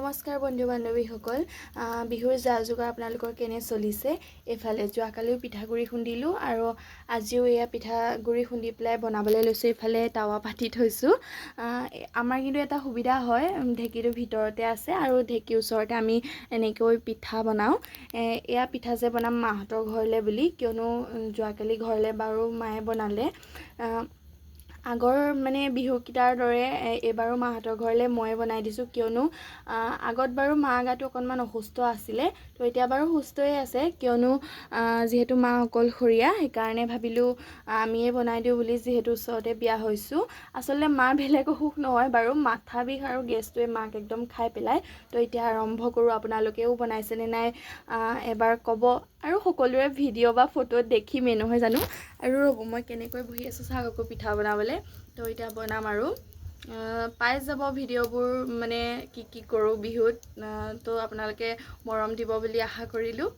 নমস্কাৰ বন্ধু বান্ধৱীসকল বিহুৰ যা যোগাৰ আপোনালোকৰ কেনে চলিছে এফালে যোৱাকালিও পিঠাগুৰি খুন্দিলোঁ আৰু আজিও এয়া পিঠাগুৰি খুন্দি পেলাই বনাবলৈ লৈছোঁ এইফালে তাৱা পাতি থৈছোঁ আমাৰ কিন্তু এটা সুবিধা হয় ঢেঁকীটো ভিতৰতে আছে আৰু ঢেঁকীৰ ওচৰতে আমি এনেকৈ পিঠা বনাওঁ এয়া পিঠা যে বনাম মাহঁতৰ ঘৰলৈ বুলি কিয়নো যোৱাকালি ঘৰলৈ বাৰু মায়ে বনালে আগৰ মানে বিহুকেইটাৰ দৰে এইবাৰো মাহঁতৰ ঘৰলৈ ময়ে বনাই দিছোঁ কিয়নো আগত বাৰু মা গাটো অকণমান অসুস্থ আছিলে তো এতিয়া বাৰু সুস্থই আছে কিয়নো যিহেতু মা অকলশৰীয়া সেইকাৰণে ভাবিলোঁ আমিয়ে বনাই দিওঁ বুলি যিহেতু ওচৰতে বিয়া হৈছোঁ আচলতে মাৰ বেলেগ অসুখ নহয় বাৰু মাথা বিষ আৰু গেছটোৱে মাক একদম খাই পেলাই তো এতিয়া আৰম্ভ কৰোঁ আপোনালোকেও বনাইছেনে নাই এবাৰ ক'ব আৰু সকলোৰে ভিডিঅ' বা ফটোত দেখিমেই নহয় জানো আৰু ৰ'ব মই কেনেকৈ বহি আছোঁ চাওক আকৌ পিঠা বনাবলৈ তো এতিয়া বনাম আৰু পাই যাব ভিডিঅ'বোৰ মানে কি কৰোঁ বিহুত তো আপোনালোকে মৰম দিব বুলি আশা কৰিলোঁ